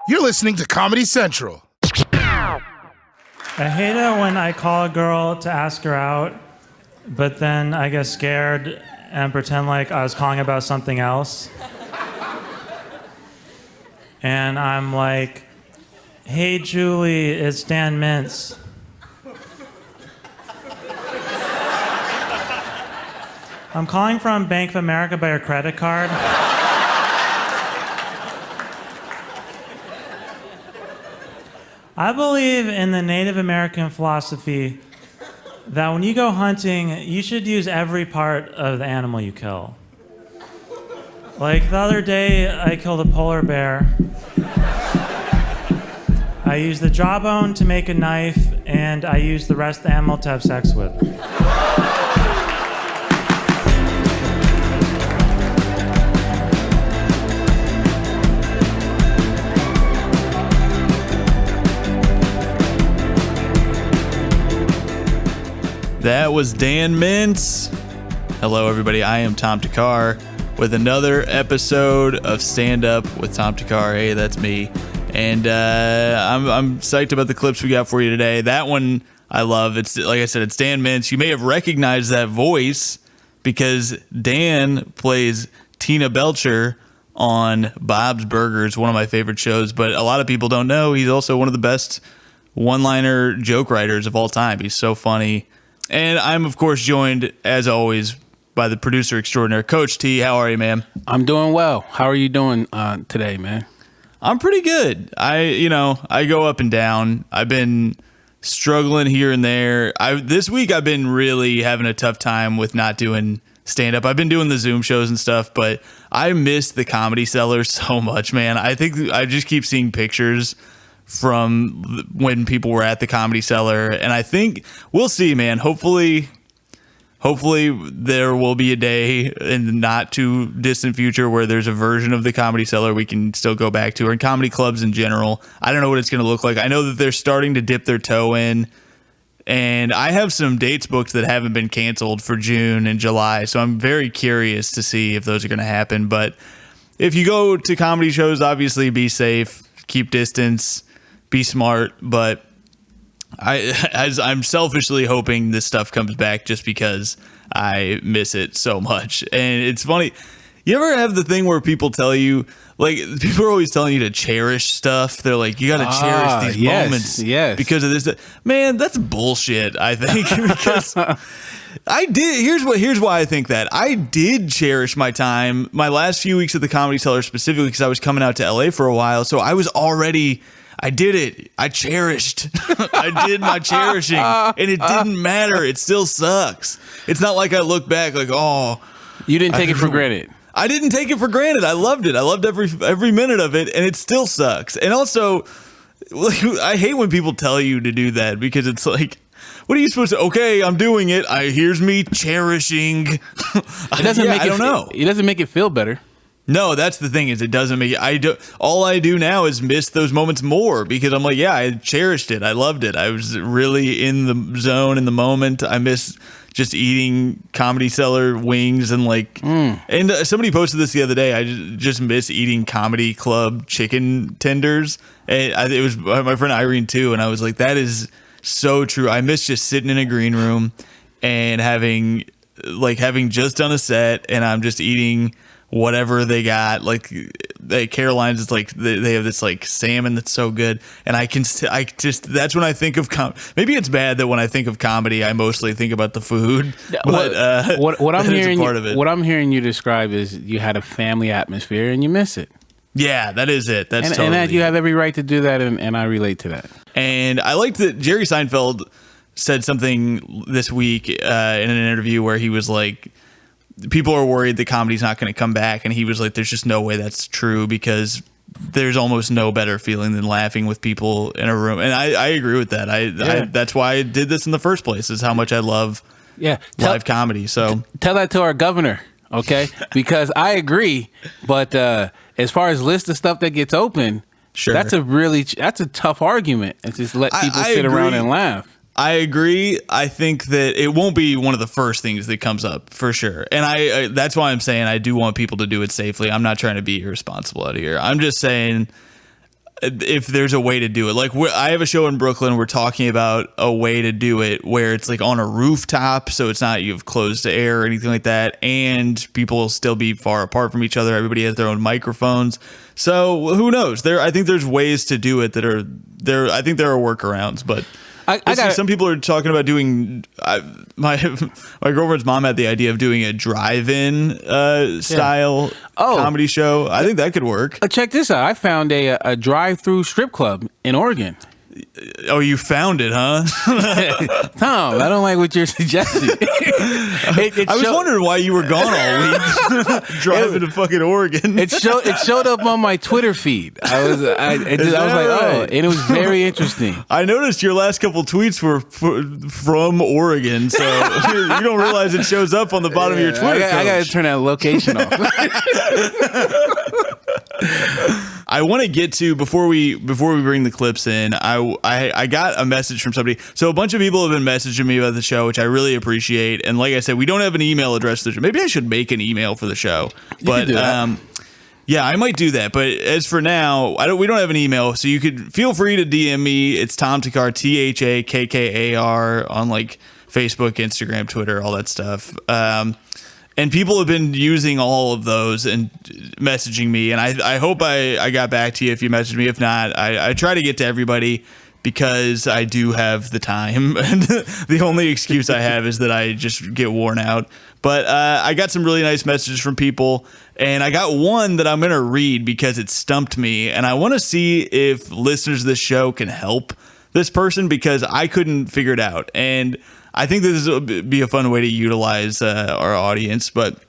You're listening to Comedy Central. I hate it when I call a girl to ask her out, but then I get scared and pretend like I was calling about something else. And I'm like, hey, Julie, it's Dan Mintz. I'm calling from Bank of America by your credit card. I believe in the Native American philosophy that when you go hunting, you should use every part of the animal you kill. Like the other day, I killed a polar bear. I used the jawbone to make a knife, and I used the rest of the animal to have sex with. That was Dan Mintz. Hello, everybody. I am Tom Thakkar with another episode of Stand Up with Tom Thakkar. Hey, that's me. And I'm psyched about the clips we got for you today. That one I love. It's like I said, it's Dan Mintz. You may have recognized that voice because Dan plays Tina Belcher on Bob's Burgers, one of my favorite shows. But a lot of people don't know he's also one of the best one-liner joke writers of all time. He's so funny. And I'm, of course, joined, as always, by the producer extraordinaire, Coach T. How are you, man? I'm doing well. How are you doing today, man? I'm pretty good. I go up and down. I've been struggling here and there. This week, I've been really having a tough time with not doing stand-up. I've been doing the Zoom shows and stuff, but I miss the Comedy Cellar so much, man. I think I just keep seeing pictures from when people were at the Comedy Cellar, and I think we'll see, man. Hopefully there will be a day in the not too distant future where there's a version of the Comedy Cellar we can still go back to, or in comedy clubs in general. I don't know what it's going to look like. I know that they're starting to dip their toe in, and I have some dates booked that haven't been canceled for June and July, so I'm very curious to see if those are going to happen. But if you go to comedy shows, obviously be safe, keep distance, be smart, but I'm selfishly hoping this stuff comes back just because I miss it so much. And it's funny, you ever have the thing where people tell you, like, people are always telling you to cherish stuff. They're like, you got to cherish these moments because of this. Man, that's bullshit, I think. Because here's why I think that. I did cherish my time, my last few weeks at the Comedy Cellar specifically, because I was coming out to LA for a while. So I did it. I cherished. I did my cherishing, and it didn't matter. It still sucks. It's not like I look back like, oh, you didn't take it for granted. I didn't take it for granted. I loved it. I loved every minute of it, and it still sucks. And also, like, I hate when people tell you to do that because it's like, what are you supposed to? Okay, I'm doing it. Here's me cherishing. It doesn't make it. I don't know. It doesn't make it feel better. No, that's the thing, is it doesn't make it. All I do now is miss those moments more because I'm like, yeah, I cherished it. I loved it. I was really in the zone in the moment. I miss just eating Comedy Cellar wings and and somebody posted this the other day. I just miss eating comedy club chicken tenders. And it was my friend Irene too. And I was like, that is so true. I miss just sitting in a green room and having just done a set and I'm just eating whatever they got, like Caroline's, it's like they have this like salmon that's so good, and that's when I think of maybe it's bad that when I think of comedy I mostly think about the food, but what I'm hearing part of it. What I'm hearing you describe is you had a family atmosphere and you miss it. Yeah, that is it. And that you have every right to do that, and I relate to that. And I like that Jerry Seinfeld said something this week in an interview where he was like, people are worried that comedy's not going to come back. And he was like, there's just no way that's true because there's almost no better feeling than laughing with people in a room. And I agree with that. That's why I did this in the first place, is how much I love live comedy. So tell that to our governor, okay? Because I agree. But as far as list of stuff that gets open, sure, that's a tough argument. And just let people sit around and laugh. I agree. I think that it won't be one of the first things that comes up for sure. And I that's why I'm saying I do want people to do it safely. I'm not trying to be irresponsible out here. I'm just saying if there's a way to do it. Like I have a show in Brooklyn. We're talking about a way to do it where it's like on a rooftop, so it's not you have closed air or anything like that, and people will still be far apart from each other. Everybody has their own microphones. So who knows? I think there's ways to do it that are there. I think there are workarounds, but. Some people are talking about doing. My girlfriend's mom had the idea of doing a drive-in style comedy show. I think that could work. Check this out. I found a drive-through strip club in Oregon. Oh, you found it, huh? Tom, I don't like what you're suggesting. I was wondering why you were gone all week, driving to fucking Oregon. It showed up on my Twitter feed. I was like, oh, and it was very interesting. I noticed your last couple tweets were from Oregon, so you don't realize it shows up on the bottom of your Twitter. I got to turn that location off. I want to get to before we bring the clips in. I got a message from somebody. So a bunch of people have been messaging me about the show, which I really appreciate. And like I said, we don't have an email address for the show. Maybe I should make an email for the show. But yeah, I might do that. But as for now, we don't have an email, so you could feel free to DM me. It's Tom Thakkar, THAKKAR on like Facebook, Instagram, Twitter, all that stuff. And people have been using all of those and messaging me. And I hope I got back to you if you messaged me. If not, I try to get to everybody because I do have the time. And the only excuse I have is that I just get worn out. But I got some really nice messages from people. And I got one that I'm going to read because it stumped me. And I want to see if listeners of this show can help this person because I couldn't figure it out. And I think this would be a fun way to utilize our audience, but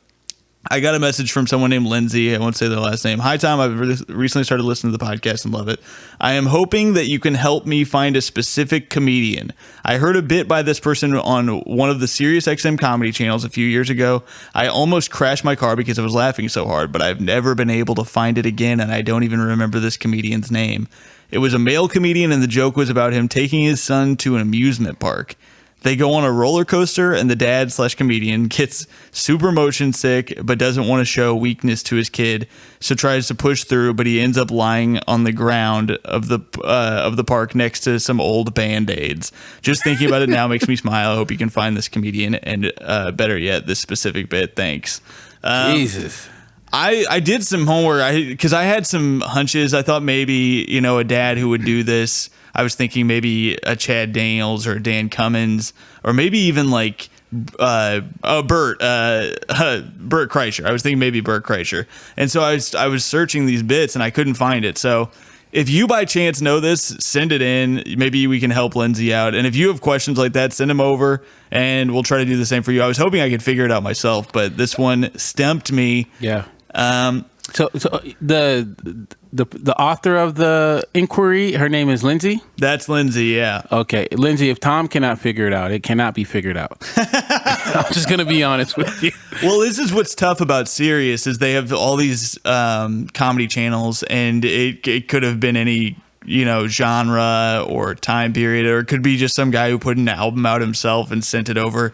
I got a message from someone named Lindsay. I won't say their last name. Hi, Tom. I've recently started listening to the podcast and love it. I am hoping that you can help me find a specific comedian. I heard a bit by this person on one of the Sirius XM comedy channels a few years ago. I almost crashed my car because I was laughing so hard, but I've never been able to find it again, and I don't even remember this comedian's name. It was a male comedian, and the joke was about him taking his son to an amusement park. They go on a roller coaster, and the dad/comedian gets super motion sick, but doesn't want to show weakness to his kid, so tries to push through. But he ends up lying on the ground of the park next to some old Band-Aids. Just thinking about it now makes me smile. I hope you can find this comedian, and better yet, this specific bit. Thanks. Jesus. I did some homework because I had some hunches. I thought maybe a dad who would do this. I was thinking maybe a Chad Daniels or Dan Cummins, or maybe even like Bert Kreischer. I was thinking maybe Bert Kreischer. And so I was searching these bits and I couldn't find it. So if you by chance know this, send it in. Maybe we can help Lindsay out. And if you have questions like that, send them over and we'll try to do the same for you. I was hoping I could figure it out myself, but this one stumped me. Yeah. So the author of the inquiry, her name is Lindsay? That's Lindsay, yeah. Okay. Lindsay, if Tom cannot figure it out, it cannot be figured out. I'm just going to be honest with you. Well, this is what's tough about Sirius is they have all these comedy channels, and it could have been any genre or time period, or it could be just some guy who put an album out himself and sent it over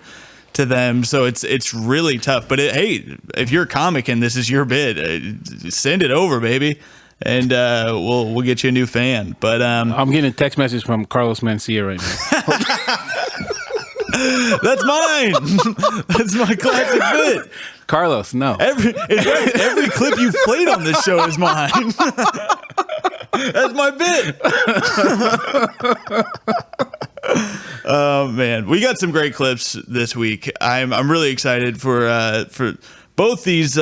to them. So it's really tough. But hey, if you're a comic and this is your bit, send it over, baby. And we'll get you a new fan. But I'm getting a text message from Carlos Mencia right now. That's mine. That's my classic bit. Carlos, no. Every clip you've played on this show is mine. That's my bit. Oh man, we got some great clips this week. I'm really excited for both these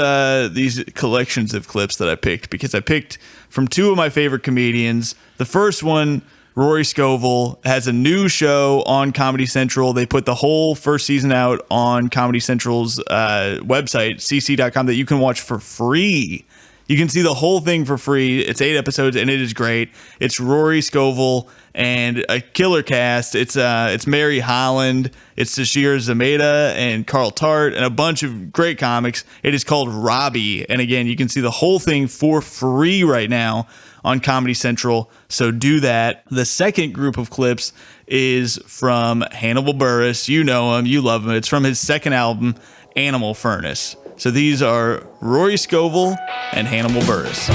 collections of clips that I picked, because I picked from two of my favorite comedians. The first one, Rory Scovel, has a new show on Comedy Central. They put the whole first season out on Comedy Central's website, cc.com, that you can watch for free. You can see the whole thing for free. It's 8 episodes, and it is great. It's Rory Scovel and a killer cast. It's Mary Holland, it's Sashir Zameda and Carl Tart, and a bunch of great comics. It is called Robbie, and again, you can see the whole thing for free right now on Comedy Central, so do that. The second group of clips is from Hannibal Buress. You know him, you love him. It's from his second album, Animal Furnace. So these are Rory Scovel and Hannibal Buress.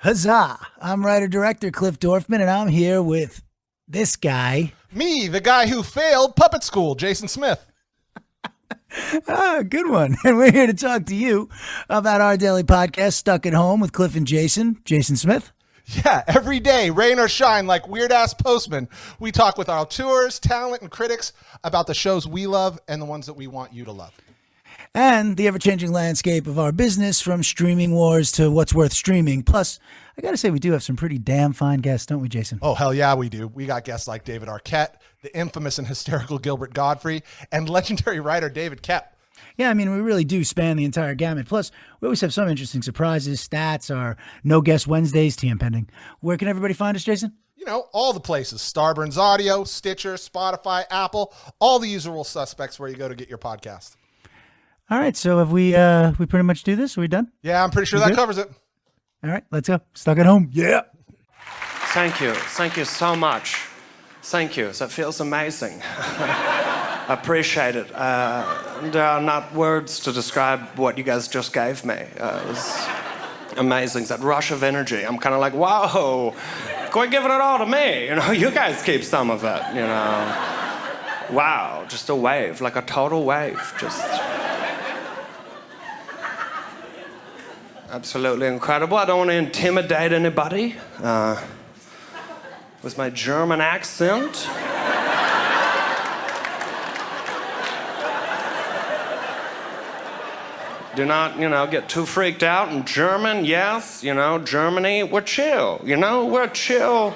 Huzzah! I'm writer-director Cliff Dorfman, and I'm here with this guy. Me, the guy who failed puppet school, Jason Smith. Good one. And we're here to talk to you about our daily podcast, Stuck at Home with Cliff and Jason. Jason Smith. Yeah, every day, rain or shine, like weird-ass postmen, we talk with our tours, talent, and critics about the shows we love and the ones that we want you to love. And the ever-changing landscape of our business, from streaming wars to what's worth streaming. Plus, I got to say, we do have some pretty damn fine guests, don't we, Jason? Oh, hell yeah, we do. We got guests like David Arquette, the infamous and hysterical Gilbert Godfrey, and legendary writer David Koepp. Yeah, I mean, we really do span the entire gamut. Plus, we always have some interesting surprises, stats, our No Guest Wednesdays, TM pending. Where can everybody find us, Jason? You know, all the places. Starburns Audio, Stitcher, Spotify, Apple, all the usual suspects where you go to get your podcast. All right, so have we pretty much do this? Are we done? Yeah, I'm pretty sure that covers it. All right, let's go. Stuck at Home. Yeah. Thank you. Thank you so much. Thank you. That feels amazing. I appreciate it. There are not words to describe what you guys just gave me. It was amazing. That rush of energy. I'm kind of like, whoa, quit giving it all to me. You know, you guys keep some of it, you know. Wow, just a wave, like a total wave. Just absolutely incredible. I don't want to intimidate anybody with my German accent. Do not, get too freaked out. In German, yes, Germany, we're chill. We're a chill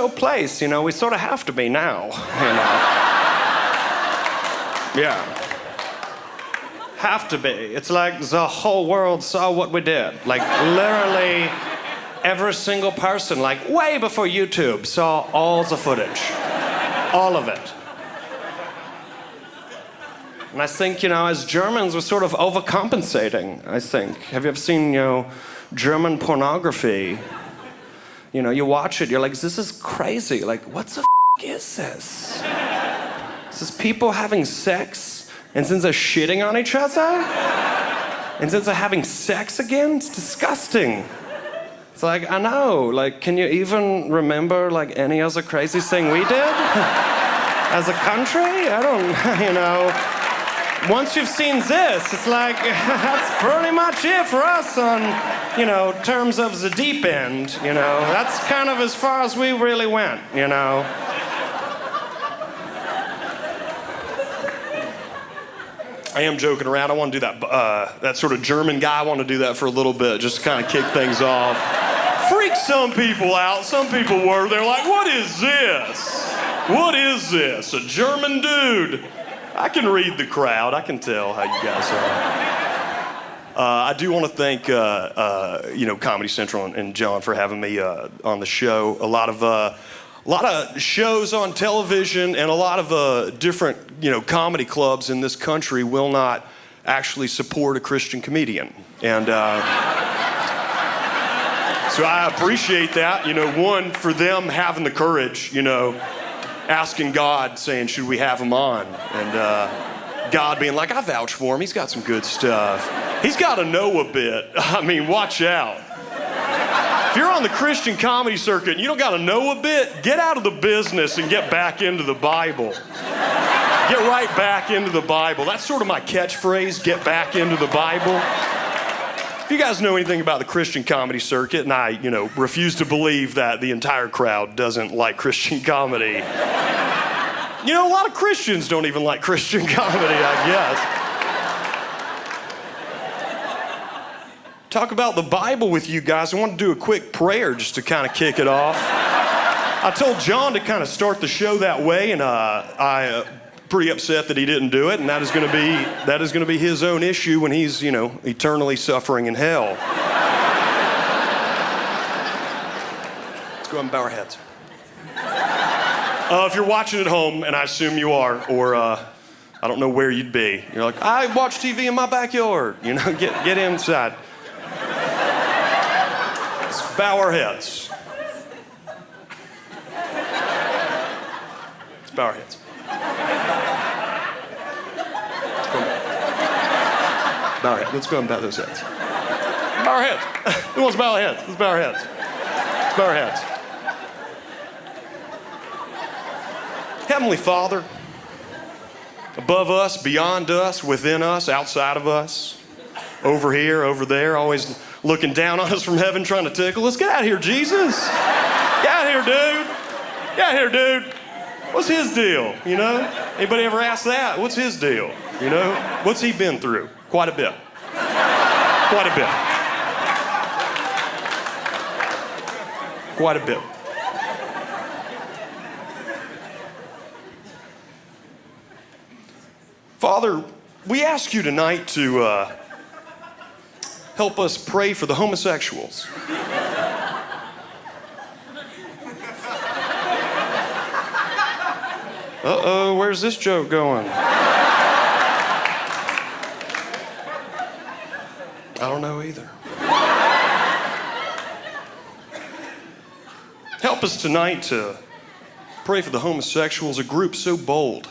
place. We sort of have to be now. Yeah. Have to be. It's like the whole world saw what we did. Like, literally every single person, like way before YouTube, saw all the footage. All of it. And I think, as Germans, we're sort of overcompensating, I think. Have you ever seen, German pornography? You watch it, you're like, this is crazy. Like, what the is this? Is this people having sex, and since they're shitting on each other? And since they're having sex again? It's disgusting. It's like, I know, like, can you even remember, like, any other crazy thing we did? As a country? I don't, Once you've seen this, it's like, that's pretty much it for us on, terms of the deep end, That's kind of as far as we really went, I am joking around. I want to do that sort of German guy. I want to do that for a little bit, just to kind of kick things off. Freak some people out. Some people were. They're like, what is this? What is this? A German dude? I can read the crowd. I can tell how you guys are. I do want to thank, Comedy Central and John for having me on the show. A lot of shows on television and a lot of different, comedy clubs in this country will not actually support a Christian comedian. And so I appreciate that, one, for them having the courage, asking God, saying, should we have him on? And God being like, I vouch for him. He's got some good stuff. He's got to know a bit. I mean, watch out. If you're on the Christian comedy circuit and you don't got to know a bit, get out of the business and get back into the Bible. Get right back into the Bible. That's sort of my catchphrase, get back into the Bible. If you guys know anything about the Christian comedy circuit, and I, refuse to believe that the entire crowd doesn't like Christian comedy. A lot of Christians don't even like Christian comedy, I guess. Talk about the Bible with you guys. I want to do a quick prayer just to kind of kick it off. I told John to kind of start the show that way, and I pretty upset that he didn't do it, and that is going to be his own issue when he's, eternally suffering in hell. Let's go ahead and bow our heads. If you're watching at home, and I assume you are, or I don't know where you'd be, you're like, I watch TV in my backyard. Get inside. Let's bow our heads. Let's bow our heads. All right, let's go and bow those heads. bow our heads. Who wants to bow our heads? Let's bow our heads. Let's bow our heads. Heavenly Father, above us, beyond us, within us, outside of us, over here, over there, always looking down on us from heaven, trying to tickle us. Get out of here, Jesus. Get out of here, dude. Get out of here, dude. What's his deal, you know? Anybody ever ask that? What's his deal, you know? What's he been through? Quite a bit. Quite a bit. Quite a bit. Father, we ask you tonight to help us pray for the homosexuals. Uh-oh, where's this joke going? I don't know either. Help us tonight to pray for the homosexuals, a group so bold,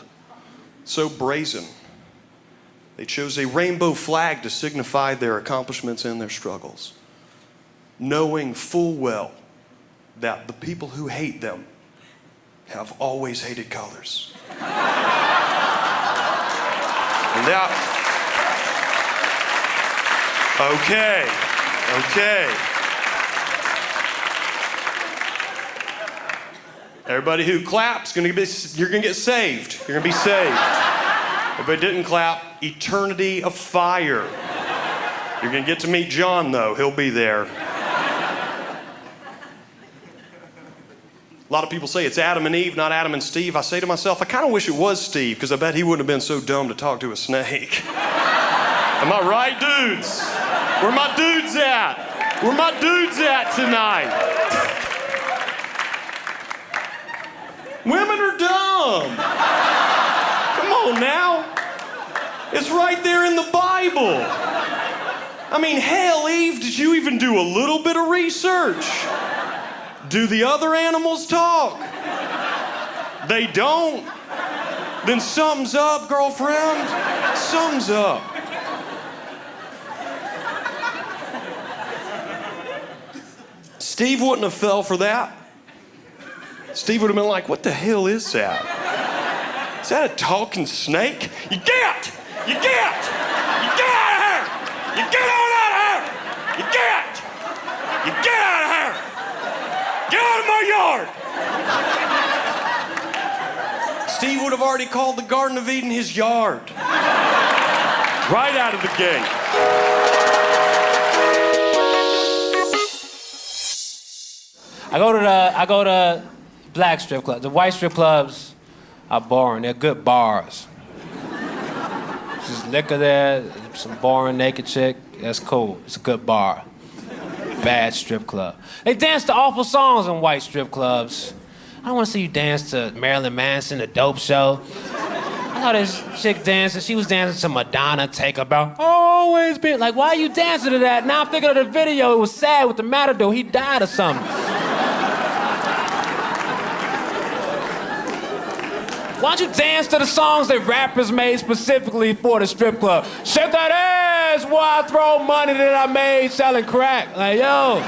so brazen. They chose a rainbow flag to signify their accomplishments and their struggles, knowing full well that the people who hate them have always hated colors. And that... Okay. Everybody who claps, you're gonna get saved. You're gonna be saved. Everybody didn't clap, eternity of fire. You're gonna get to meet John though, he'll be there. A lot of people say it's Adam and Eve, not Adam and Steve. I say to myself, I kind of wish it was Steve, because I bet he wouldn't have been so dumb to talk to a snake. Am I right, dudes? Where my dudes at? Where my dudes at tonight? Women are dumb. Come on now. It's right there in the Bible. I mean, hell, Eve, did you even do a little bit of research? Do the other animals talk? They don't. Then something's up, girlfriend. Something's up. Steve wouldn't have fell for that. Steve would have been like, what the hell is that? Is that a talking snake? You get! You get! You get out of here! You get on out of here! You get! You get out of here! Get out of my yard! Steve would have already called the Garden of Eden his yard. Right out of the gate. I go to black strip clubs. The white strip clubs are boring. They're good bars. There's just liquor there, some boring naked chick. That's cool. It's a good bar. Bad strip club. They dance to awful songs in white strip clubs. I don't want to see you dance to Marilyn Manson, The Dope Show. I saw this chick dancing. She was dancing to Madonna, Take About Always Been. Like, why are you dancing to that? Now I'm thinking of the video. It was sad with the Matador. He died or something. Why don't you dance to the songs that rappers made specifically for the strip club? Shake that ass while I throw money that I made selling crack. Like, yo,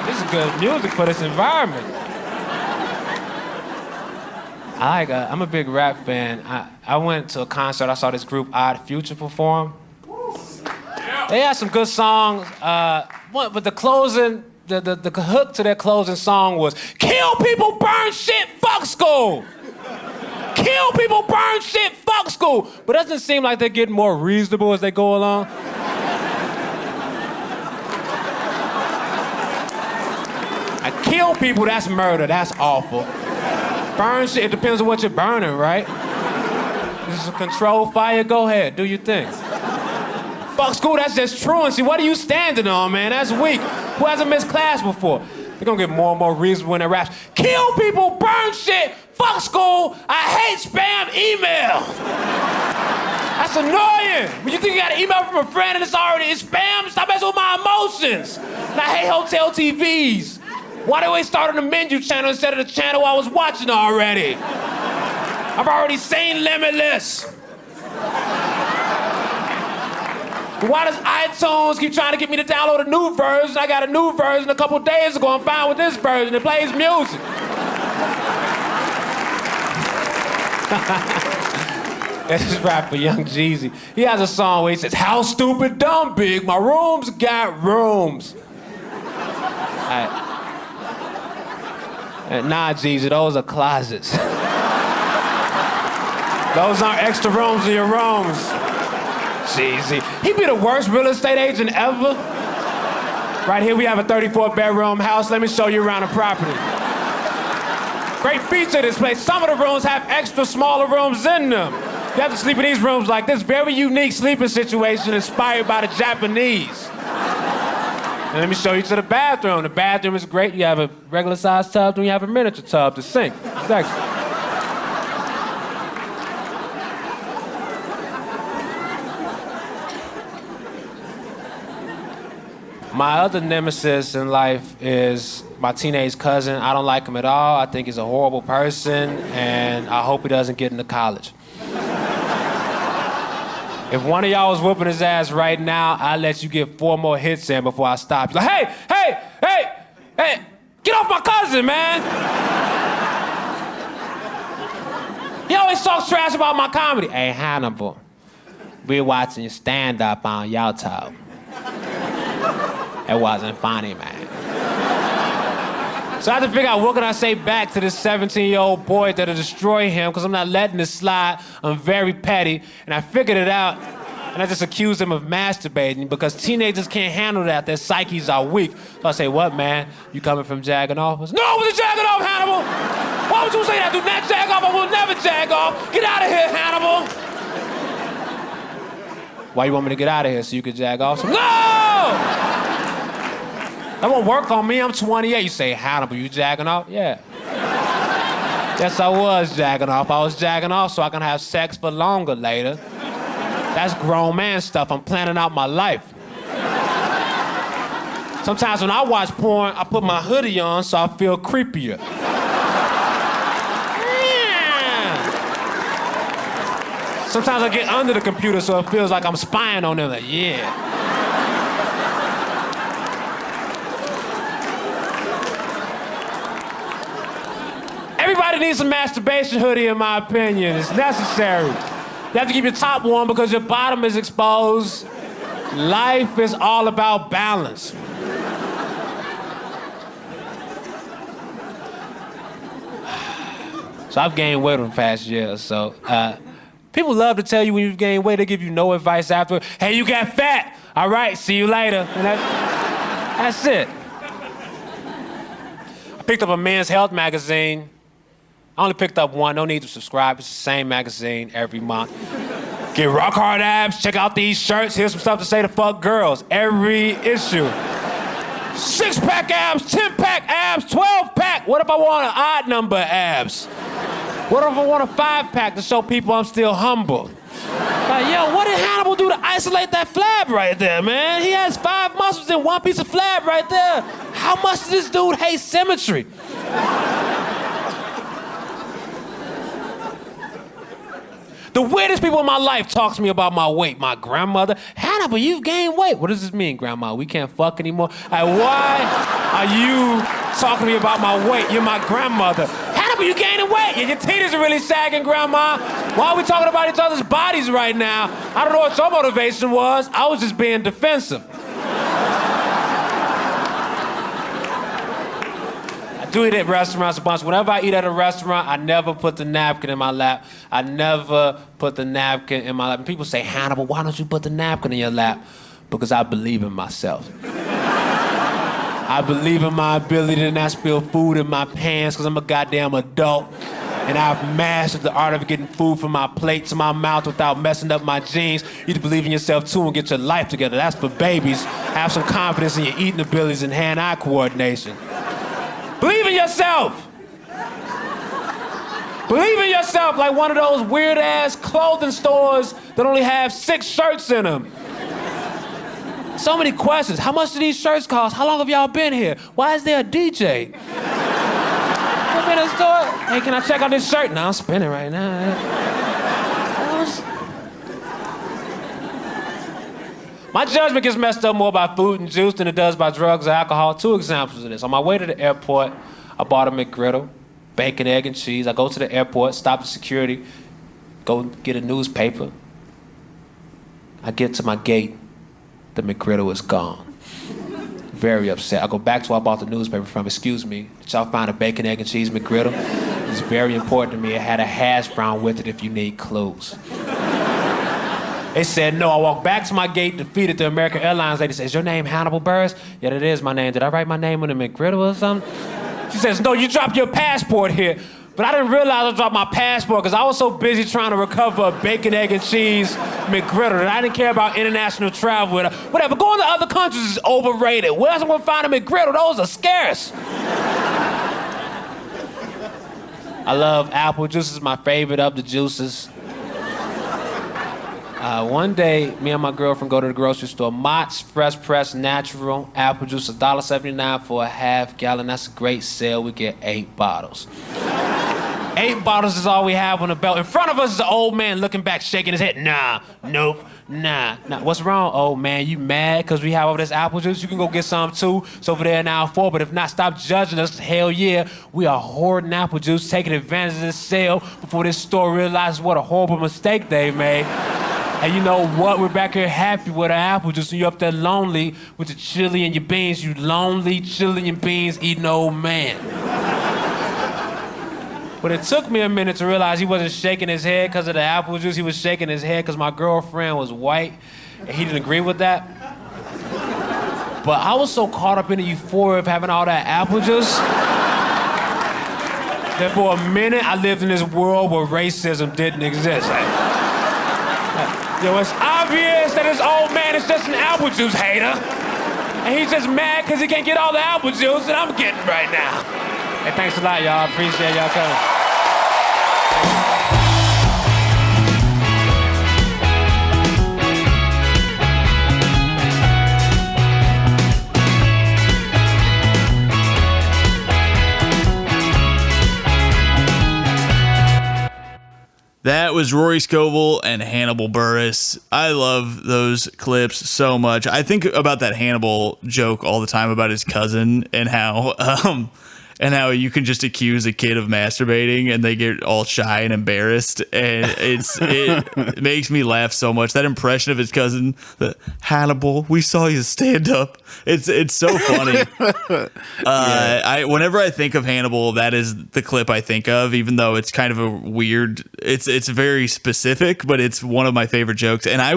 this is good music for this environment. I'm a big rap fan. I went to a concert, I saw this group Odd Future perform. They had some good songs, but the closing, the hook to their closing song was, kill people, burn shit, fuck school. Kill people, burn shit, fuck school. But doesn't it seem like they're getting more reasonable as they go along? I kill people, that's murder, that's awful. Burn shit, it depends on what you're burning, right? This is a controlled fire, go ahead, do your thing. Fuck school, that's just truancy. What are you standing on, man? That's weak. Who hasn't missed class before? They're gonna get more and more reasonable when they raps. Kill people, burn shit, fuck school, I hate spam email. That's annoying. When you think you got an email from a friend and it's spam, stop messing with my emotions. And I hate hotel TVs. Why they always start on the menu channel instead of the channel I was watching already? I've already seen Limitless. Why does iTunes keep trying to get me to download a new version? I got a new version a couple days ago. I'm fine with this version. It plays music. This is rapper Young Jeezy. He has a song where he says, "How stupid, dumb, big, my rooms got rooms." Nah, Jeezy, those are closets. Those aren't extra rooms in your rooms. Jeezy. He be the worst real estate agent ever. Right here we have a 34-bedroom house. Let me show you around the property. Great feature of this place. Some of the rooms have extra smaller rooms in them. You have to sleep in these rooms like this. Very unique sleeping situation inspired by the Japanese. And let me show you to the bathroom. The bathroom is great. You have a regular sized tub, then you have a miniature tub to sink. It's excellent. My other nemesis in life is my teenage cousin. I don't like him at all. I think he's a horrible person, and I hope he doesn't get into college. If one of y'all was whooping his ass right now, I'll let you get 4 more hits in before I stop you. Like, hey, get off my cousin, man. He always talks trash about my comedy. Hey, Hannibal, we're watching your stand-up on YouTube. It wasn't funny, man. So I had to figure out what can I say back to this 17-year-old boy that'll destroy him, because I'm not letting this slide. I'm very petty, and I figured it out, and I just accused him of masturbating because teenagers can't handle that. Their psyches are weak. So I say, what, man? You coming from jagging off? I said, no, I wasn't jagging off, Hannibal. Why would you say that? Do not jag off. I will never jag off. Get out of here, Hannibal. Why you want me to get out of here so you can jag off? So, no! That won't work on me. I'm 28. You say, Hannibal, you jagging off? Yeah. Yes, I was jagging off. I was jagging off so I can have sex for longer later. That's grown man stuff. I'm planning out my life. Sometimes when I watch porn, I put my hoodie on so I feel creepier. Yeah. Sometimes I get under the computer so it feels like I'm spying on them. Like, yeah. Everybody needs a masturbation hoodie, in my opinion. It's necessary. You have to keep your top warm because your bottom is exposed. Life is all about balance. So I've gained weight in the past year, so people love to tell you when you've gained weight. They give you no advice after. Hey, you got fat. All right, see you later. And that's it. I picked up a men's health magazine. I only picked up one. No need to subscribe. It's the same magazine every month. Get rock hard abs. Check out these shirts. Here's some stuff to say to fuck girls. Every issue. 6-pack abs, 10-pack abs, 12-pack. What if I want an odd number abs? What if I want a 5-pack to show people I'm still humble? Like, yo, what did Hannibal do to isolate that flab right there, man? He has 5 muscles in one piece of flab right there. How much does this dude hate symmetry? The weirdest people in my life talk to me about my weight. My grandmother, Hannibal, you've gained weight. What does this mean, Grandma? We can't fuck anymore? Like, why are you talking to me about my weight? You're my grandmother. Hannibal, you gaining weight. Your titties are really sagging, Grandma. Why are we talking about each other's bodies right now? I don't know what your motivation was. I was just being defensive. I do eat at restaurants a bunch. Whenever I eat at a restaurant, I never put the napkin in my lap. I never put the napkin in my lap. And people say, Hannibal, why don't you put the napkin in your lap? Because I believe in myself. I believe in my ability to not spill food in my pants because I'm a goddamn adult. And I've mastered the art of getting food from my plate to my mouth without messing up my jeans. You need to believe in yourself too and get your life together. That's for babies. Have some confidence in your eating abilities and hand-eye coordination. Believe in yourself. Believe in yourself like one of those weird-ass clothing stores that only have 6 shirts in them. So many questions. How much do these shirts cost? How long have y'all been here? Why is there a DJ? You been in the store? Hey, can I check out this shirt? No, I'm spinning right now. My judgment gets messed up more by food and juice than it does by drugs or alcohol. 2 examples of this. On my way to the airport, I bought a McGriddle, bacon, egg, and cheese. I go to the airport, stop at security, go get a newspaper. I get to my gate, the McGriddle is gone. Very upset. I go back to where I bought the newspaper from. Excuse me, did y'all find a bacon, egg, and cheese McGriddle? It's very important to me. It had a hash brown with it if you need clues. They said no. I walked back to my gate, defeated the American Airlines lady. Says, "Is your name Hannibal Buress?" "Yeah, that is my name. Did I write my name on the McGriddle or something?" She says, "No, you dropped your passport here." But I didn't realize I dropped my passport because I was so busy trying to recover a bacon, egg, and cheese McGriddle that I didn't care about international travel. Whatever, going to other countries is overrated. Where else am I going to find a McGriddle? Those are scarce. I love apple juice. It's my favorite of the juices. One day, me and my girlfriend go to the grocery store. Mott's Fresh Pressed Natural apple juice, $1.79 for a half gallon. That's a great sale. We get 8 bottles. 8 bottles is all we have on the belt. In front of us is an old man looking back, shaking his head. Nah, nope, nah. What's wrong? "Oh, man, you mad because we have all this apple juice? You can go get some, too. It's over there in aisle 4, but if not, stop judging us. Hell yeah, we are hoarding apple juice, taking advantage of this sale before this store realizes what a horrible mistake they made. And you know what? We're back here happy with our apple juice, and you're up there lonely with the chili and your beans. You lonely chili and beans eating old man." But it took me a minute to realize he wasn't shaking his head because of the apple juice. He was shaking his head because my girlfriend was white, and he didn't agree with that. But I was so caught up in the euphoria of having all that apple juice that for a minute I lived in this world where racism didn't exist. Yo, it's obvious that this old man is just an apple juice hater. And he's just mad because he can't get all the apple juice that I'm getting right now. Hey, thanks a lot, y'all. Appreciate y'all coming. That was Rory Scovel and Hannibal Buress. I love those clips so much. I think about that Hannibal joke all the time about his cousin and how you can just accuse a kid of masturbating and they get all shy and embarrassed, and it makes me laugh so much. That impression of his cousin, the Hannibal, we saw you stand up. It's so funny. Whenever I think of Hannibal, that is the clip I think of, even though it's kind of a weird. It's very specific, but it's one of my favorite jokes. And I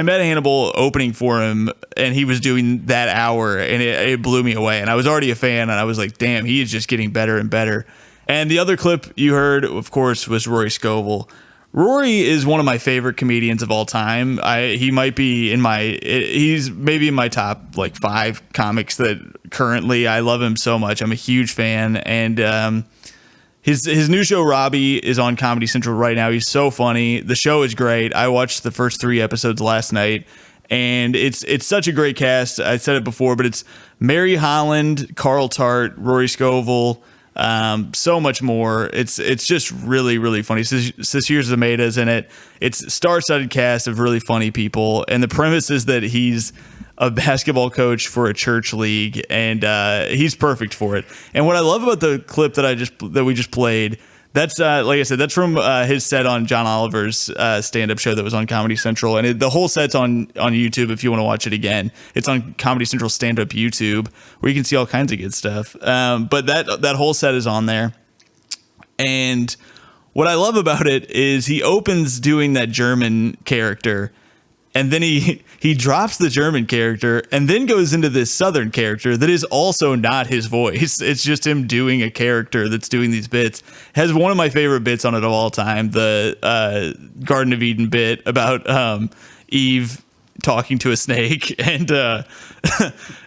met Hannibal opening for him, and he was doing that hour, and it blew me away. And I was already a fan, and I was like, damn, he is just getting better and better. And the other clip you heard, of course, was Rory Scovel. Rory is one of my favorite comedians of all time. He's maybe in my top like 5 comics that currently I love him so much. I'm a huge fan, and his new show Robbie is on Comedy Central right now. He's so funny. The show is great. I watched the first 3 episodes last night, and it's such a great cast. I said it before, but it's Mary Holland, Carl Tart, Rory Scovel, so much more. It's just really, really funny. Sasheer Zamata's in it. It's star-studded cast of really funny people, and the premise is that he's a basketball coach for a church league, and he's perfect for it. And what I love about the clip that we just played, that's like I said, that's from his set on John Oliver's stand-up show that was on Comedy Central, and the whole set's on YouTube if you want to watch it again. It's on Comedy Central stand-up YouTube, where you can see all kinds of good stuff. But that whole set is on there, and what I love about it is he opens doing that German character, and then he drops the German character and then goes into this Southern character that is also not his voice. It's just him doing a character that's doing these bits. Has one of my favorite bits on it of all time, the Garden of Eden bit about Eve talking to a snake, and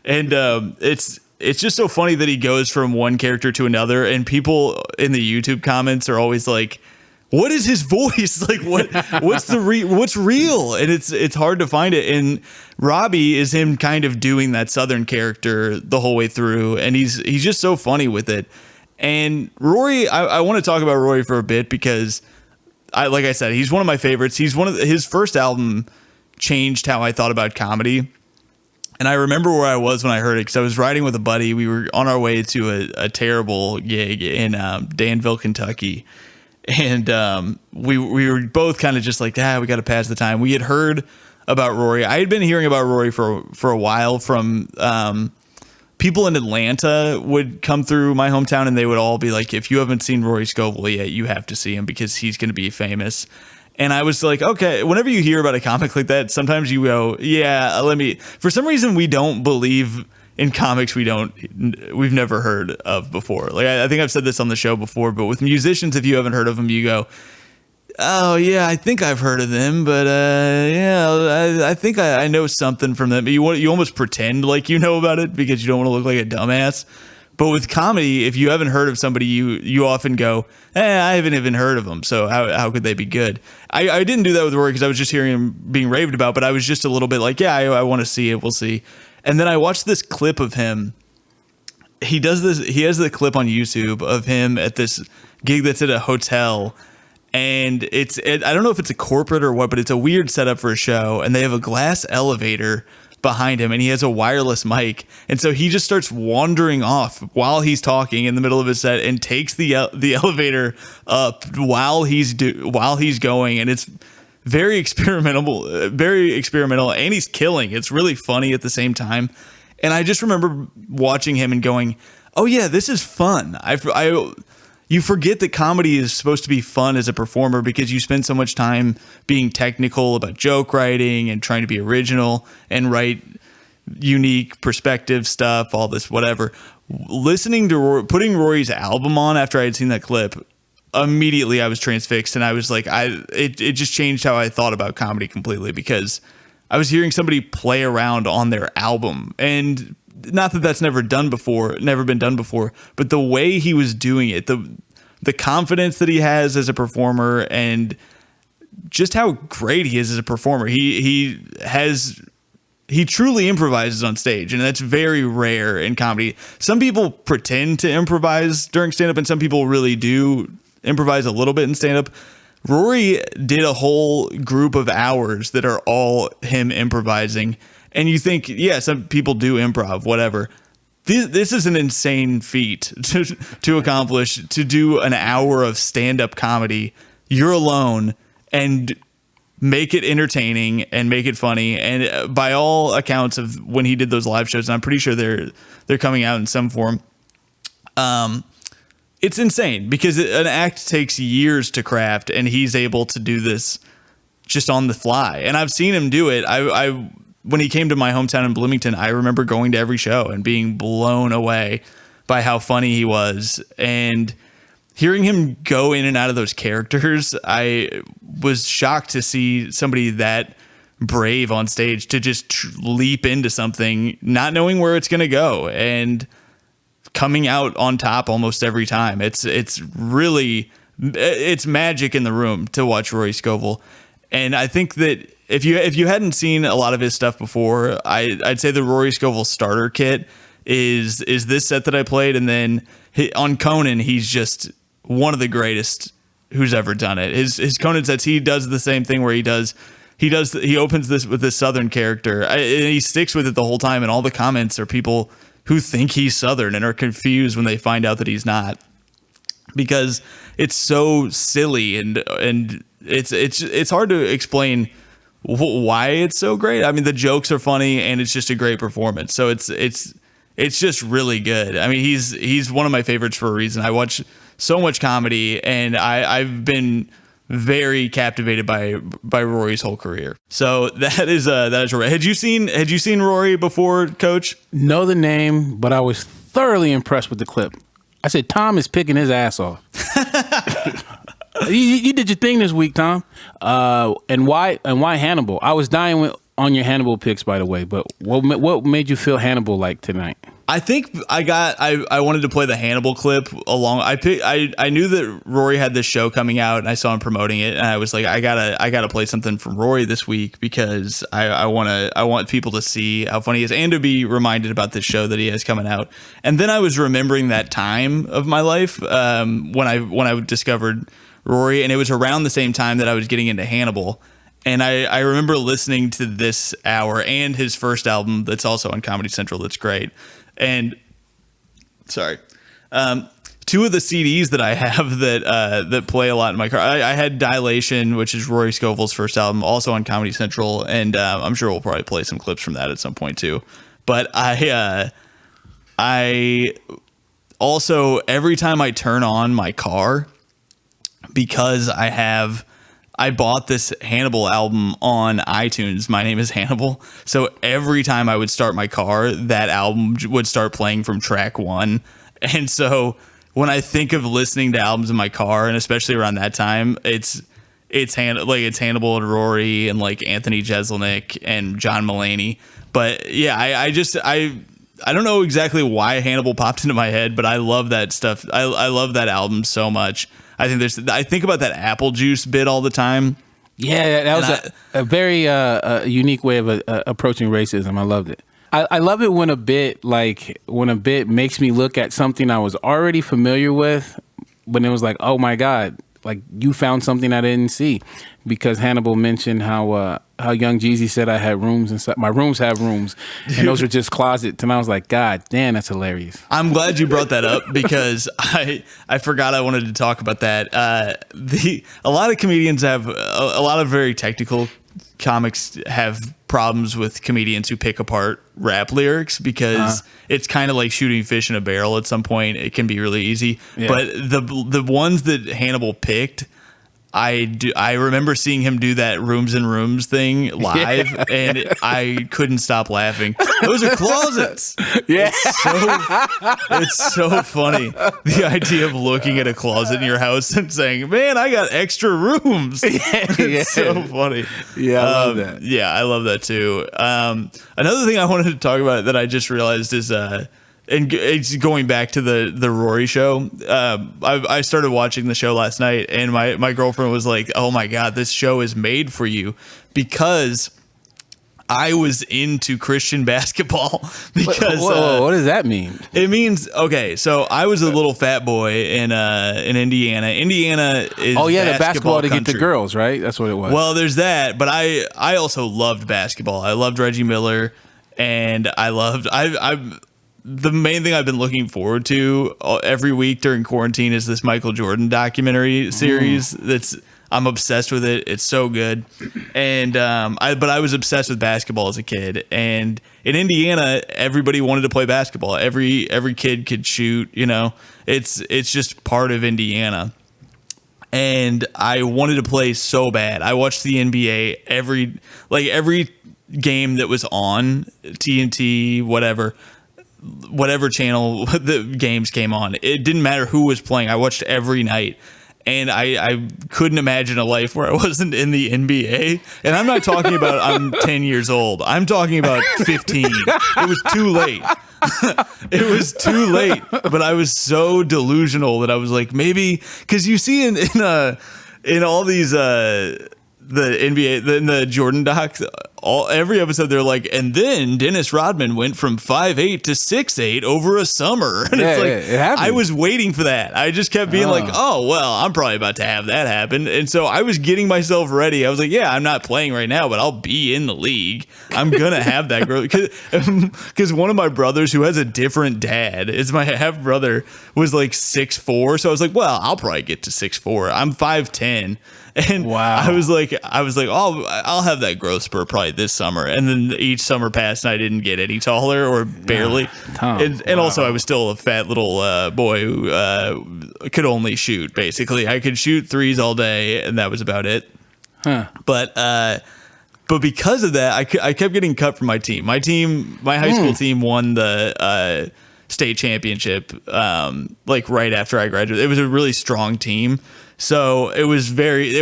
it's just so funny that he goes from one character to another, and people in the YouTube comments are always like, what is his voice? Like, what's real? And it's hard to find it. And Robbie is him kind of doing that Southern character the whole way through, and he's just so funny with it. And Rory, I want to talk about Rory for a bit because like I said, he's one of my favorites. He's his first album changed how I thought about comedy. And I remember where I was when I heard it, because I was riding with a buddy. We were on our way to a terrible gig in Danville, Kentucky. And we were both kind of just like, we got to pass the time. We had heard about Rory. I had been hearing about Rory for a while from people in Atlanta would come through my hometown, and they would all be like, if you haven't seen Rory Scovel yet, you have to see him because he's going to be famous. And I was like, okay, whenever you hear about a comic like that, sometimes you go, for some reason, we don't believe in comics we've never heard of before. Like, I think I've said this on the show before, but with musicians, if you haven't heard of them, you go, oh yeah, I think I've heard of them, but I think I know something from them. You almost pretend like you know about it because you don't want to look like a dumbass. But with comedy, if you haven't heard of somebody, you often go, I haven't even heard of them, so how could they be good? I didn't do that with Rory because I was just hearing him being raved about, but I was just a little bit like, I want to see it, we'll see. And then I watched this clip of him. He has the clip on YouTube of him at this gig that's at a hotel, and I don't know if it's a corporate or what, but it's a weird setup for a show, and they have a glass elevator behind him, and he has a wireless mic, and so he just starts wandering off while he's talking in the middle of his set and takes the elevator up while he's going, and it's very experimental, and he's killing. It's really funny at the same time, and I just remember watching him and going, oh yeah, this is fun. You forget that comedy is supposed to be fun as a performer because you spend so much time being technical about joke writing and trying to be original and write unique perspective stuff, all this, whatever. Listening to putting Rory's album on after I had seen that clip, immediately I was transfixed, and I was like, it just changed how I thought about comedy completely, because I was hearing somebody play around on their album, and not that that's never been done before, but the way he was doing it, the confidence that he has as a performer, and just how great he is as a performer. He truly improvises on stage, and that's very rare in comedy. Some people pretend to improvise during stand-up, and some people really do improvise a little bit in stand-up. Rory did a whole group of hours that are all him improvising. And you think, yeah, some people do improv, whatever. This is an insane feat to accomplish, to do an hour of stand-up comedy. You're alone, and make it entertaining and make it funny. And by all accounts of when he did those live shows, and I'm pretty sure they're coming out in some form, it's insane because an act takes years to craft, and he's able to do this just on the fly. And I've seen him do it. When he came to my hometown in Bloomington, I remember going to every show and being blown away by how funny he was. And hearing him go in and out of those characters, I was shocked to see somebody that brave on stage to just leap into something, not knowing where it's going to go, and coming out on top almost every time. It's magic in the room to watch Rory Scovel. And I think that if you hadn't seen a lot of his stuff before, I'd say the Rory Scovel starter kit is this set that I played, and then on Conan, he's just one of the greatest who's ever done it. His Conan sets, he does the same thing where he opens this with this Southern character, and he sticks with it the whole time, and all the comments are people who think he's Southern and are confused when they find out that he's not, because it's so silly and it's hard to explain why it's so great. I mean, the jokes are funny, and it's just a great performance. So it's just really good. I mean, he's one of my favorites for a reason. I watch so much comedy, and I've been very captivated by Rory's whole career. So that is Rory. Had you seen Rory before, Coach? Know the name, but I was thoroughly impressed with the clip. I said, Tom is picking his ass off. You did your thing this week, Tom. And why Hannibal? I was dying on your Hannibal picks, by the way. But what made you feel Hannibal like tonight? I think I wanted to play the Hannibal clip along. I knew that Rory had this show coming out, and I saw him promoting it, and I was like, I gotta play something from Rory this week because I want people to see how funny he is and to be reminded about this show that he has coming out. And then I was remembering that time of my life when I discovered Rory, and it was around the same time that I was getting into Hannibal. And I remember listening to this hour and his first album that's also on Comedy Central that's great. And sorry. Two of the CDs that I have that play a lot in my car. I had Dilation, which is Rory Scovel's first album, also on Comedy Central, and I'm sure we'll probably play some clips from that at some point too. But I also, every time I turn on my car, because I bought this Hannibal album on iTunes. My name is Hannibal. So every time I would start my car, that album would start playing from track 1. And so when I think of listening to albums in my car, and especially around that time, it's Hannibal and Rory and like Anthony Jeselnik and John Mulaney. But yeah, I don't know exactly why Hannibal popped into my head, but I love that stuff. I love that album so much. I think about that apple juice bit all the time. Yeah, that was a very unique way of approaching racism. I loved it. I love it when a bit makes me look at something I was already familiar with, but it was like, oh my God, like you found something I didn't see. Because Hannibal mentioned how Young Jeezy said I had rooms and my rooms have rooms, and those are just closets. And I was like, God damn, that's hilarious. I'm glad you brought that up because I forgot I wanted to talk about that. A lot of comedians have a lot of very technical comics have problems with comedians who pick apart rap lyrics because it's kind of like shooting fish in a barrel. At some point, it can be really easy. Yeah. But the ones that Hannibal picked, I remember seeing him do that Rooms and Rooms thing live, and I couldn't stop laughing. Those are closets. Yeah, it's so funny. The idea of looking at a closet in your house and saying, "Man, I got extra rooms." It's so funny. Yeah, I love that. Yeah, I love that too. Another thing I wanted to talk about that I just realized is. And it's going back to the Rory show. I started watching the show last night, and my girlfriend was like, "Oh my God, this show is made for you," because I was into Christian basketball. Because whoa, what does that mean? It means so I was a little fat boy in Indiana. Indiana is the basketball to country. get the girls, right? That's what it was. Well, there's that, but I also loved basketball. I loved Reggie Miller, and the main thing I've been looking forward to every week during quarantine is this Michael Jordan documentary series. I'm obsessed with it. It's so good. And but I was obsessed with basketball as a kid. And in Indiana, everybody wanted to play basketball. Every kid could shoot. You know, it's just part of Indiana. And I wanted to play so bad. I watched the NBA every game that was on TNT, whatever channel the games came on. It didn't matter who was playing. I watched every night, and I couldn't imagine a life where I wasn't in the NBA. And I'm not talking about I'm 10 years old. I'm talking about 15. It was too late. It was too late. But I was so delusional that I was like, maybe because you see in all these the NBA, in the Jordan docs, every episode they're like, and then Dennis Rodman went from 5'8" to 6'8" over a summer. And it's like, it happened. I was waiting for that. I just kept being like, oh, well, I'm probably about to have that happen. And so I was getting myself ready. I was like, yeah, I'm not playing right now, but I'll be in the league. I'm going to have that growth. Because one of my brothers who has a different dad, is my half brother, was like 6'4". So I was like, well, I'll probably get to 6'4". I'm 5'10". And wow. I was like, oh, I'll have that growth spurt probably this summer. And then each summer passed and I didn't get any taller or barely. And also I was still a fat little boy who could only shoot, basically. I could shoot threes all day and that was about it. Huh. But because of that, I kept getting cut from my team. My high school team won the state championship like right after I graduated. It was a really strong team. So it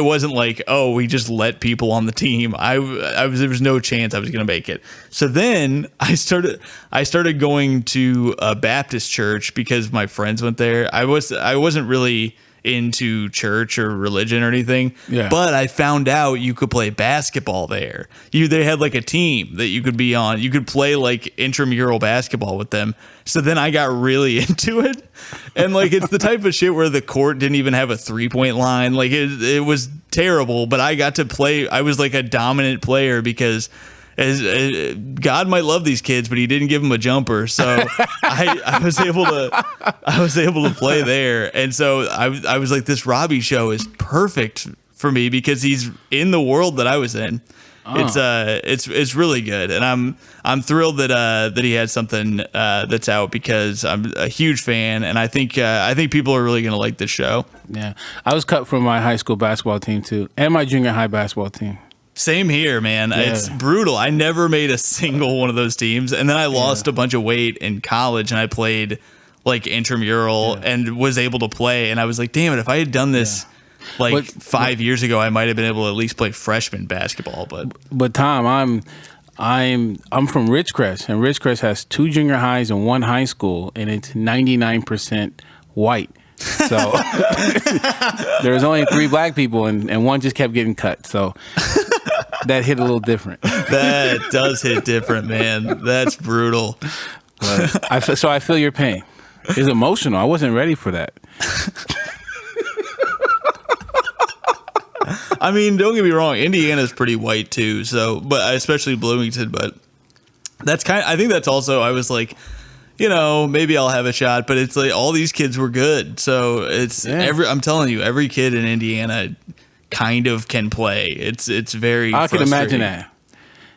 wasn't like, oh, we just let people on the team. There was no chance I was going to make it. So then I started going to a Baptist church because my friends went there. I wasn't really into church or religion or anything. Yeah. But I found out you could play basketball there. They had like a team that you could be on. You could play like intramural basketball with them. So then I got really into it. And like it's the type of shit where the court didn't even have a 3-point line. Like it was terrible, but I got to play. I was like a dominant player because God might love these kids, but he didn't give them a jumper. So I was able to play there. And so I was like, this Robbie show is perfect for me because he's in the world that I was in. It's really good, and I'm thrilled that he had something that's out because I'm a huge fan, and I think people are really gonna like this show. Yeah, I was cut from my high school basketball team too, and my junior high basketball team. Same here, man. Yeah. It's brutal. I never made a single one of those teams, and then I lost a bunch of weight in college, and I played like intramural and was able to play, and I was like, damn it, if I had done this. Yeah. Like 5 years ago, I might have been able to at least play freshman basketball. But Tom, I'm from Ridgecrest, and Ridgecrest has 2 junior highs and 1 high school, and it's 99% white. So there was only 3 black people, and one just kept getting cut. So that hit a little different. That does hit different, man. That's brutal. So I feel your pain. It's emotional. I wasn't ready for that. I mean, don't get me wrong. Indiana's pretty white too. So, but especially Bloomington. But that's I think that's also. I was like, maybe I'll have a shot. But it's like all these kids were good. So I'm telling you, every kid in Indiana kind of can play. It's very. I can imagine that.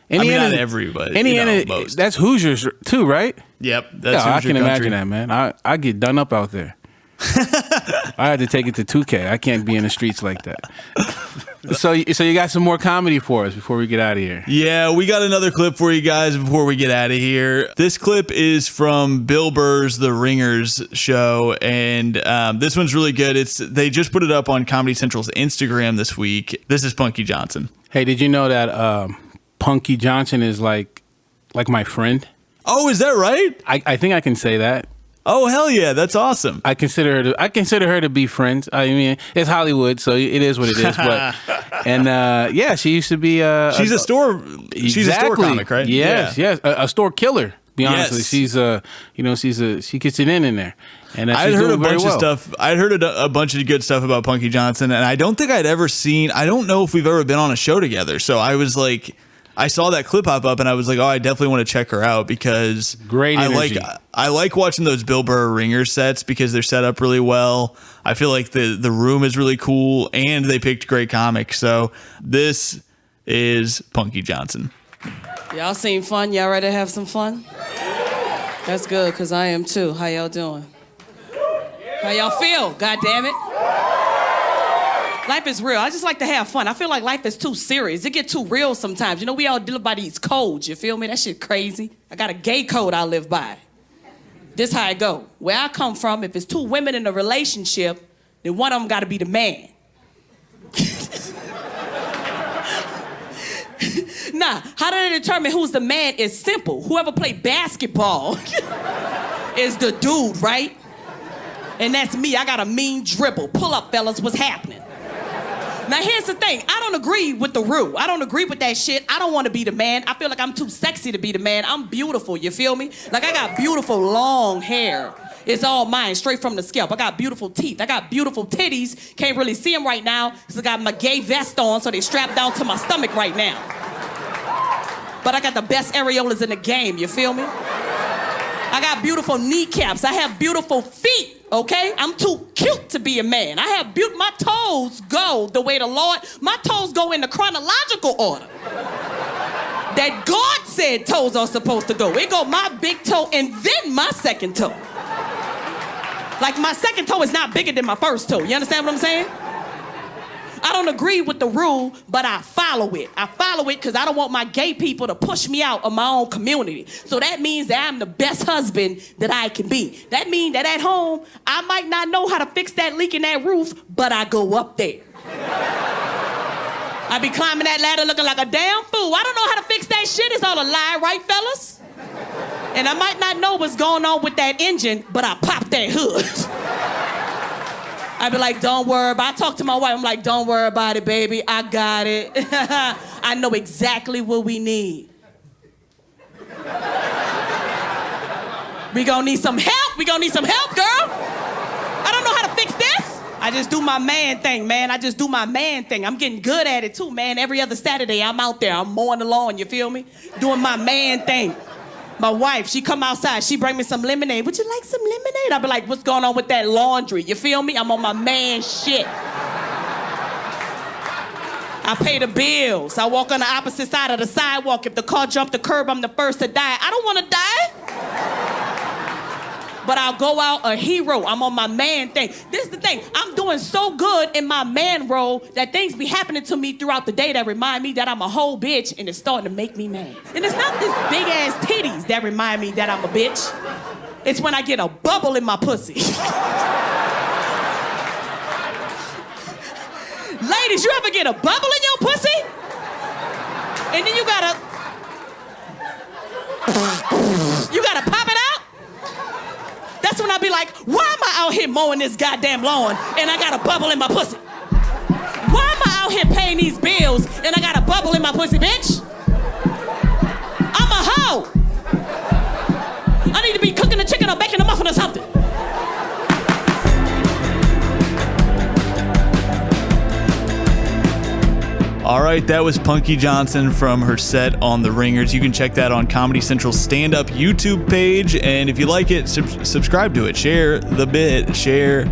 Indiana, not everybody. Indiana, most. That's Hoosiers too, right? Yep. That's I Hoosier can country. imagine that, man. I get done up out there. I had to take it to 2K. I can't be in the streets like that. So you got some more comedy for us before we get out of here. Yeah, we got another clip for you guys before we get out of here. This clip is from Bill Burr's The Ringers show, and this one's really good. They just put it up on Comedy Central's Instagram this week. This is Punkie Johnson. Hey, did you know that Punkie Johnson is like my friend? Oh, is that right? I think I can say that. Oh, hell yeah, that's awesome. I consider her to be friends. I mean, it's Hollywood, so it is what it is. But she used to be she's a store comic, right? Yes, a store killer. Be honest with you, she gets it in there. And I'd heard a bunch of stuff. I'd heard a bunch of good stuff about Punkie Johnson, and I don't think I'd ever seen. I don't know if we've ever been on a show together. So I was like. I saw that clip pop up and I was like, oh, I definitely want to check her out because great energy. I like watching those Bill Burr Ringer sets because they're set up really well. I feel like the room is really cool and they picked great comics. So this is Punkie Johnson. Y'all seen fun? Y'all ready to have some fun? That's good because I am too. How y'all doing? How y'all feel? God damn it. Life is real. I just like to have fun. I feel like life is too serious. It get too real sometimes. We all deal by these codes, you feel me? That shit crazy. I got a gay code I live by. This how it go. Where I come from, if it's 2 women in a relationship, then one of them got to be the man. Nah, how do they determine who's the man is simple. Whoever played basketball is the dude, right? And that's me. I got a mean dribble. Pull up, fellas. What's happening? Now, here's the thing. I don't agree with the rule. I don't agree with that shit. I don't want to be the man. I feel like I'm too sexy to be the man. I'm beautiful, you feel me? Like, I got beautiful long hair. It's all mine, straight from the scalp. I got beautiful teeth. I got beautiful titties. Can't really see them right now because I got my gay vest on, so they strapped down to my stomach right now. But I got the best areolas in the game, you feel me? I got beautiful kneecaps. I have beautiful feet. Okay? I'm too cute to be a man. I have my toes go the way the Lord, my toes go in the chronological order that God said toes are supposed to go. It go my big toe and then my second toe. Like my second toe is not bigger than my first toe. You understand what I'm saying? I don't agree with the rule, but I follow it. I follow it because I don't want my gay people to push me out of my own community. So that means that I'm the best husband that I can be. That means that at home, I might not know how to fix that leak in that roof, but I go up there. I be climbing that ladder looking like a damn fool. I don't know how to fix that shit. It's all a lie, right, fellas? And I might not know what's going on with that engine, but I pop that hood. I'd be like, don't worry about it. I talk to my wife, I'm like, don't worry about it, baby. I got it. I know exactly what we need. We gonna need some help. We gonna need some help, girl. I don't know how to fix this. I just do my man thing, man. I just do my man thing. I'm getting good at it too, man. Every other Saturday, I'm out there. I'm mowing the lawn, you feel me? Doing my man thing. My wife, she come outside, she bring me some lemonade. Would you like some lemonade? I be like, what's going on with that laundry? You feel me? I'm on my man shit. I pay the bills. I walk on the opposite side of the sidewalk. If the car jumped the curb, I'm the first to die. I don't want to die. But I'll go out a hero. I'm on my man thing. This is the thing. I'm doing so good in my man role that things be happening to me throughout the day that remind me that I'm a whole bitch, and it's starting to make me mad. And it's not this big ass titties that remind me that I'm a bitch. It's when I get a bubble in my pussy. Ladies, you ever get a bubble in your pussy? And then you gotta pop it out? That's when I be like, why am I out here mowing this goddamn lawn and I got a bubble in my pussy? Why am I out here paying these bills and I got a bubble in my pussy, bitch? I'm a hoe. I need to be cooking the chicken or baking a muffin or something. All right, that was Punkie Johnson from her set on The Ringers. You can check that on Comedy Central stand-up YouTube page. And if you like it, subscribe to it. Share the bit. Share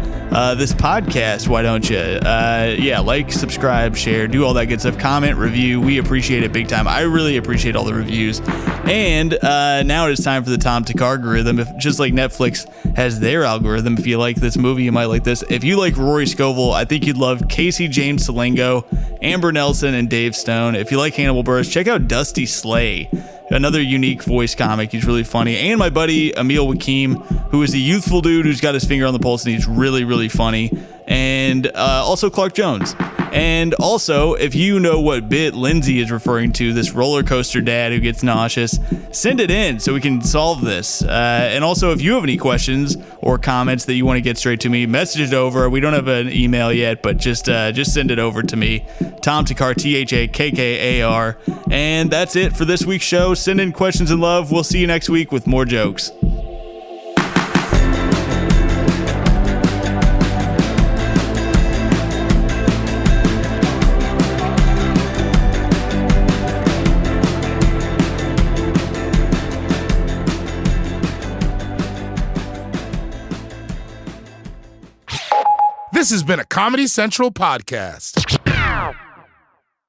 this podcast. Why don't you? Yeah, like, subscribe, share, do all that good stuff. Comment, review. We appreciate it big time. I really appreciate all the reviews. And now it is time for the Tom Thakkar algorithm. Just like Netflix has their algorithm, if you like this movie, you might like this. If you like Rory Scovel, I think you'd love Casey James Salengo, Amber Nelson, and Dave Stone. If you like Hannibal Buress, check out Dusty Slay, another unique voice comic. He's really funny. And my buddy Emil Wakim, who is a youthful dude who's got his finger on the pulse, and he's really, really funny. And also Clark Jones. And also, if you know what bit Lindsay is referring to, this roller coaster dad who gets nauseous, send it in so we can solve this. And also, if you have any questions or comments that you want to get straight to me, message it over. We don't have an email yet, but just send it over to me. Tom Thakkar, THAKKAR. And that's it for this week's show. Send in questions and love. We'll see you next week with more jokes. This has been a Comedy Central podcast.